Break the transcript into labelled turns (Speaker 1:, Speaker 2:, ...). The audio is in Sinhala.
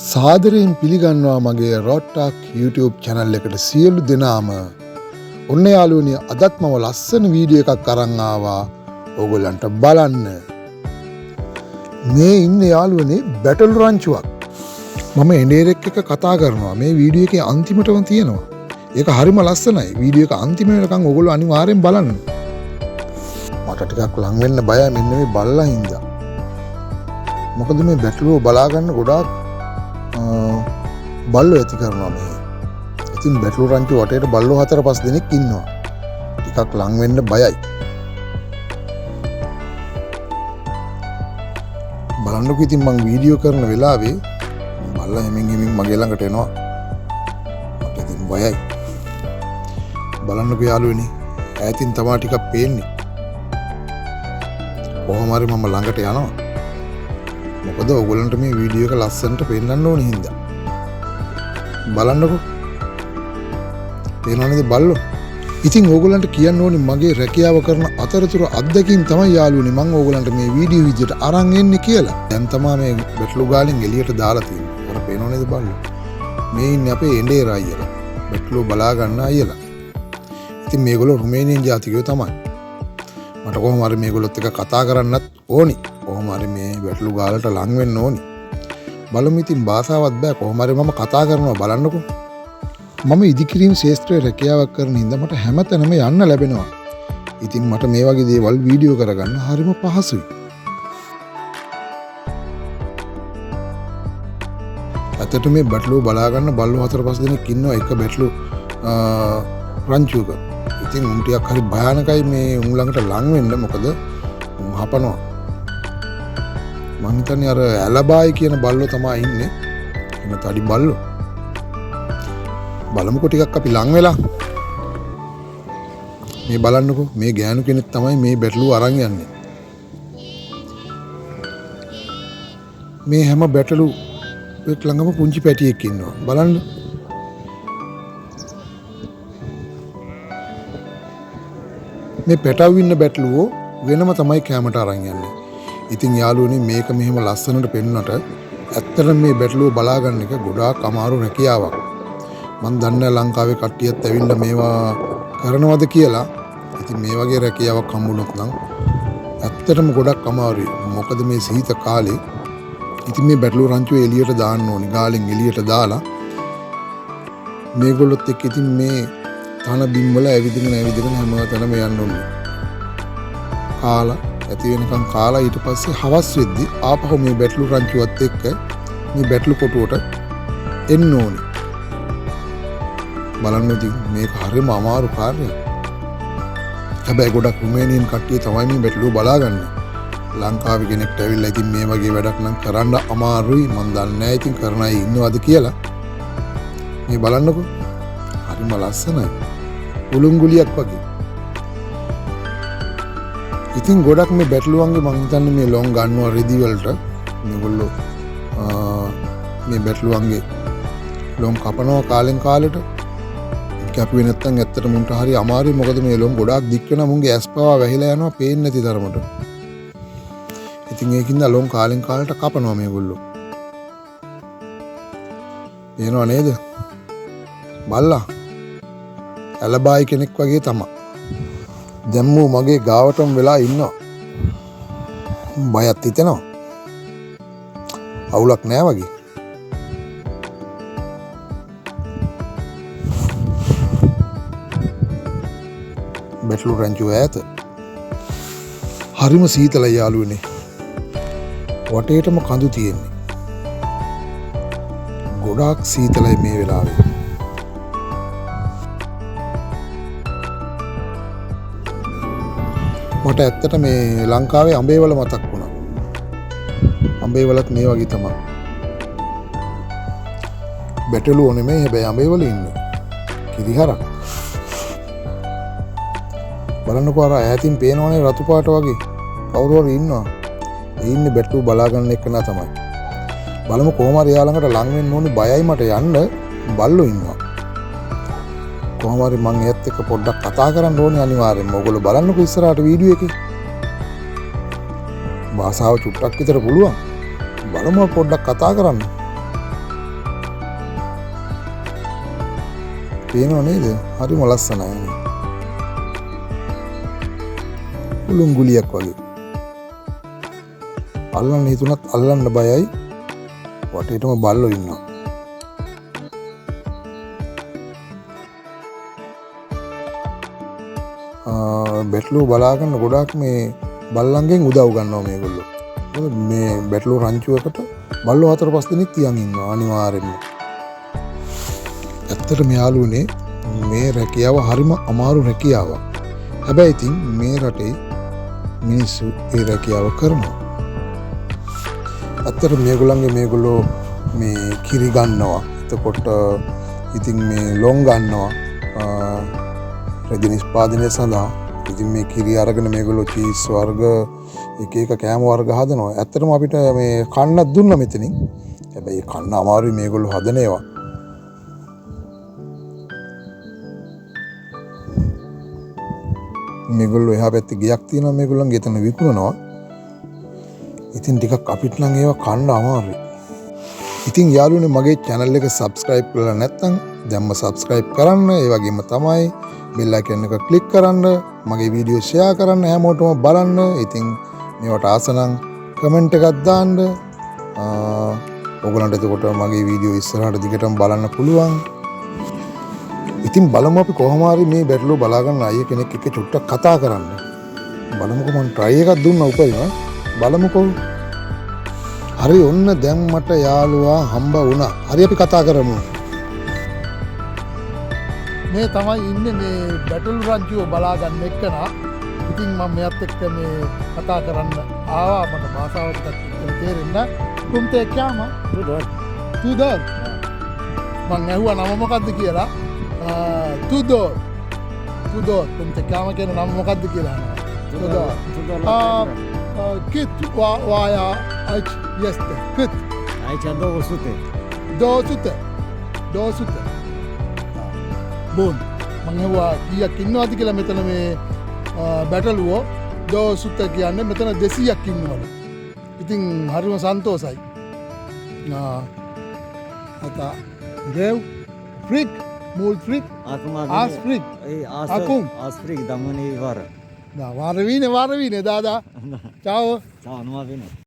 Speaker 1: සාදරයෙන් පිළිගන්නවා මගේ රොට්ටක් YouTube channel එකට සියලු දෙනාම. ඔන්න යාළුවනි, අදත් මම ලස්සන වීඩියෝ එකක් අරන් ආවා ඕගොල්ලන්ට බලන්න. මේ ඉන්නේ යාළුවනේ බැටල් රංචුවක්. මම එඬේරෙක් එක්ක කතා කරනවා. මේ වීඩියෝ එකේ අන්තිමටම තියෙනවා. ඒක හරිම ලස්සනයි. වීඩියෝ එක අන්තිම වෙනකන් ඕගොල්ලෝ අනිවාර්යෙන් බලන්න. මට ටිකක් ලං වෙන්න බයයි මෙන්න මේ බල්ලා හින්දා. මොකද මේ බැටළුව බලා ගන්න ගොඩාක් බල්ලෝ ඇති කරනවා මේ. ඉතින් බැටළු රංචු වටේට බල්ලෝ 4-5 දෙනෙක් ඉන්නවා. ටිකක් ලං වෙන්න බයයි. බලන්නකෝ ඉතින් මම වීඩියෝ කරන වෙලාවේ බල්ලා හැමින් මගේ ළඟට එනවා. මට ඉතින් බයයි. බලන්නකෝ යාළුවනි, ඈතින් තමයි ටිකක් පේන්නේ. කොහොම හරි මම ළඟට යනවා. මොකද ඔයගොල්ලන්ට මේ වීඩියෝ එක ලස්සනට පෙන්නන්න ඕනේ හින්දා. බලන්නකෝ. පේනවනේද බල්ලෝ? ඉතින් ඕගොල්ලන්ට කියන්න ඕනේ මගේ රැකියාව කරන අතරතුර අත්දැකීම් තමයි යාළුවනේ මම ඕගොල්ලන්ට මේ වීඩියෝ විදියට අරන් එන්නේ කියලා. දැන් තමයි මේ බැටළු ගාලෙන් එළියට දාලා තියෙන්නේ. අර පේනවනේද බල්ලෝ? මේ ඉන්නේ අපේ එඬේර අයියලා. බැටළු බලා ගන්න අයියලා. ඉතින් මේගොල්ලෝ රුමේනියන් ජාතිකයෝ තමයි. මට කොහොම හරි මේගොල්ලොත් එක්ක කතා කරන්නත් ඕනි. කොහොම හරි මේ බැටළු ගාලට ලං වෙන්න ඕනි. බලමු ඉතින් භාෂාවක් බෑ, කොහොම හරි මම කතා කරනවා. බලන්නකෝ. මම ඉදිකිරීම ශාස්ත්‍රයේ රැකියාවක් කරන හින්දා මට හැමතැනම යන්න ලැබෙනවා. ඉතින් මට මේ වගේ දේවල් වීඩියෝ කරගන්න හරිම පහසුයි. අතට මේ බැටළුව බලා ගන්න බල්ලෝ 4-5 දෙනෙක් ඉන්නවා එක බැටළු රංචුවක. ඉතින් උන් ටිකක් හරි භයානකයි මේ උන් ළඟට ලං වෙන්න. මොකද උන් හපනවා. මං හිතන්නේ අර ඇලබායි කියන බල්ලෝ තමයි ඉන්නේ. එන තඩි බල්ලෝ. බලමුකෝ ටිකක් අපි ලං වෙලා. මේ බලන්නකෝ, මේ ගෑනු කෙනෙක් තමයි මේ බැටළුව අරන් යන්නේ. මේ හැම බැටළු එක් ළඟම පුංචි පැටියෙක් ඉන්නවා. බලන්න. මේ පැටව ඉන්න බැටළුවෝ වෙනම තමයි කැමරට අරන් යන්නේ. ඉතින් යාළුවනේ මේක මෙහෙම ලස්සනට පෙන්වන්නට ඇත්තටම මේ බැටළුව බලා ගන්න එක ගොඩාක් අමාරු රැකියාවක්. මම දන්නේ ලංකාවේ කට්ටියත් ඇවිල්ලා මේවා කරනවද කියලා. ඉතින් මේ වගේ රැකියාවක් හම්බුනොත් නම් ඇත්තටම ගොඩක් අමාරුයි. මොකද මේ සීත කාලේ ඉතින් මේ බැටළු රංචුව එළියට දාන්න ඕනි. ගාලෙන් එළියට දාලා මේගොල්ලොත් එක්ක ඉතින් මේ තන බිම් වල ඇවිදගෙන හැමතැනම යන්න ඕනේ. කාලා ඇති වෙනකන් කාලා ඊට පස්සේ හවස් වෙද්දි ආපහු මේ බැටළු රංචුවත් එක්ක මේ බැටළු කොටුවට එන්න ඕනේ. බලන්න ඉතින් මේක හරිම අමාරු කාර්යයක්. හැබැයි ගොඩක් රුමේනියන් කට්ටිය තමයි මේ බැටළුව බලාගන්නේ. ලංකාවේ කෙනෙක්ට ඇවිල්ලා ඉතින් මේ වගේ වැඩක් නම් කරන්න අමාරුයි. මම දන්නේ නැහැ ඉතින් කරන අය ඉන්නවද කියලා. මේ බලන්නකෝ. හරිම ලස්සනයි. උලුංගුලියක් වගේ. ඉතින් ගොඩක් මේ බැටළුවන්ගේ මං හිතන්නේ මේ ලොන් ගන්නවා රෙදි වලට. මේගොල්ලෝ මේ බැටළුවන්ගේ ලොන් කපනවා කාලෙන් කාලෙට. කැපුවේ නැත්තම් ඇත්තටම උන්ට හරි අමාරුයි. මොකද මේ ලොම් ගොඩාක් දික් වෙනවා. මුන්ගේ ඇස් පවා වැහිලා යනවා, පේන්නේ නැති තරමට. ඉතින් ඒකින්ද ලොම් කාලෙන් කාලට කපනවා මේගොල්ලෝ. පේනව නේද? බල්ලා ඇලබායි කෙනෙක් වගේ තමයි. දැම්මෝ මගේ ගාවටම වෙලා ඉන්නවා. බයත් හිතෙනවා. අවුලක් නෑ වගේ. බැටළු රංචුව ඈත. හරිම සීතලයි යාළුවනේ. වටේටම කඳු තියෙන්නේ. ගොඩාක් සීතලයි මේ වෙලාවේ. මට ඇත්තට මේ ලංකාවේ අඹේවල මතක් වුණා. අඹේවලත් මේ වගේ තමයි. බැටළුවෝ නෙමෙයි, හැබැයි අඹේවල ඉන්නේ. කිරිහරක්. බලන්නකෝ අර ඈතින් පේනවනේ රතු පාට වගේ. කවුරු හරි ඉන්නවා. ඒ ඉන්නේ බැටළුව බලා ගන්න එක නා තමයි. බලමු කොහොම හරි යා ළඟට ලං වෙන්න ඕනේ. බයයි මට යන්න. බල්ලෝ ඉන්නවා. කොහොම හරි මම ඒත් එක්ක පොඩ්ඩක් කතා කරන්න ඕනේ අනිවාර්යෙන්ම. ඔයගොල්ලෝ බලන්නකෝ ඉස්සරහට වීඩියෝ එකේ. භාෂාව චුට්ටක් විතර පුළුවන්. බලමු පොඩ්ඩක් කතා කරන්න. පේනව නේද? හරිම ලස්සනයි. උලුම් ගුලියක් වගේ. අල්ලන්න හිතුණත් අල්ලන්න බයයි. වටේටම බල්ලෝ ඉන්නවා. බැටළුව බලාගන්න ගොඩාක් මේ බල්ලන්ගෙන් උදව් ගන්නවා මේගොල්ලෝ. මේ බැටළුව රංචුවකට බල්ලෝ 4-5 දෙනෙක් තියන් ඉන්නවා අනිවාර්යෙන්ම. ඇත්තටම යාළුවනේ මේ රැකියාව හරිම අමාරු රැකියාවක්. හැබැයි ඉතින් මේ රටේ මිනිස්සු ඒ රැකියාව කරනවා. ඇත්තට මේගොල්ලෝ මේ කිරි ගන්නවා. එතකොට ඉතින් මේ ලොන් ගන්නවා. රෙදි නිෂ්පාදනය සඳහා ඉතින් මේ කිරි අරගෙන මේගොල්ලෝ චීස් වර්ග එක කෑම වර්ග හදනවා. ඇත්තටම අපිට මේ කන්නත් දුන්නා මෙතනින්. හැබැයි කන්න අමාරුයි මේගොල්ලෝ හදන ඒවා. මේගොල්ලෝ එහා පැත්තේ ගියක් තියෙනවා මේගොල්ලන්ගේ එතන විකුණනවා. ඉතින් ටිකක් අපිට නම් ඒවා කන්න අමාරුයි. ඉතින් යාළුවනේ මගේ channel එක subscribe කරලා නැත්නම් දැම්ම subscribe කරන්න. ඒ වගේම තමයි bell icon එක click කරන්න. මගේ වීඩියෝ share කරන්න හැමෝටම බලන්න. ඉතින් මේවට ආස නම් comment එකක් දාන්න. ඔයගොල්ලන්ට එතකොට මගේ වීඩියෝ ඉස්සරහට දිගටම බලන්න පුළුවන්. ඉතින් බලමු අපි කොහොම හරි මේ බැටළුව බලා ගන්න අයිය කෙනෙක් එක්ක චුට්ටක් කතා කරන්න. බලමුකෝ මම try එකක් දුන්නා උපරිම. බලමුකෝ. හරි ඔන්න දැන් මට යාළුවා හම්බ වුණා. හරි අපි කතා කරමු.
Speaker 2: මේ තමයි ඉන්නේ මේ බැටළු රංචුව බලා ගන්න එක්කනා. ඉතින් මම මෙයත් එක්ක මේ කතා කරන්න ආවා. මට භාෂාව ටිකක් තේරෙන්න. කුම්තේ කෑම තුදර්. මං ඇහුවා නම මොකද්ද කියලා. තුදර්. කුම්තේ කෑම කියන නම මොකද්ද කියලා අහනවා. තුදර්. Kit vaya aici este. Cât?
Speaker 3: Aici 200.
Speaker 2: 200. 200. Bun. මං ඇහුවා කීයක් ඉන්නවද කියලා මෙතන මේ බැටළුවෝ 200 කියන්නේ මෙතන 200ක් ඉන්නවලු. ඉතින් හරිම සන්තෝසයි. අතා දෙව් ෆ්‍රික් මූල් ෆ්‍රික් ආස් ෆ්‍රික්
Speaker 3: Acum. Asfrig, dar mâine e vară.
Speaker 2: Da, vară vine, da. Ciao.
Speaker 3: Ciao, numai bine.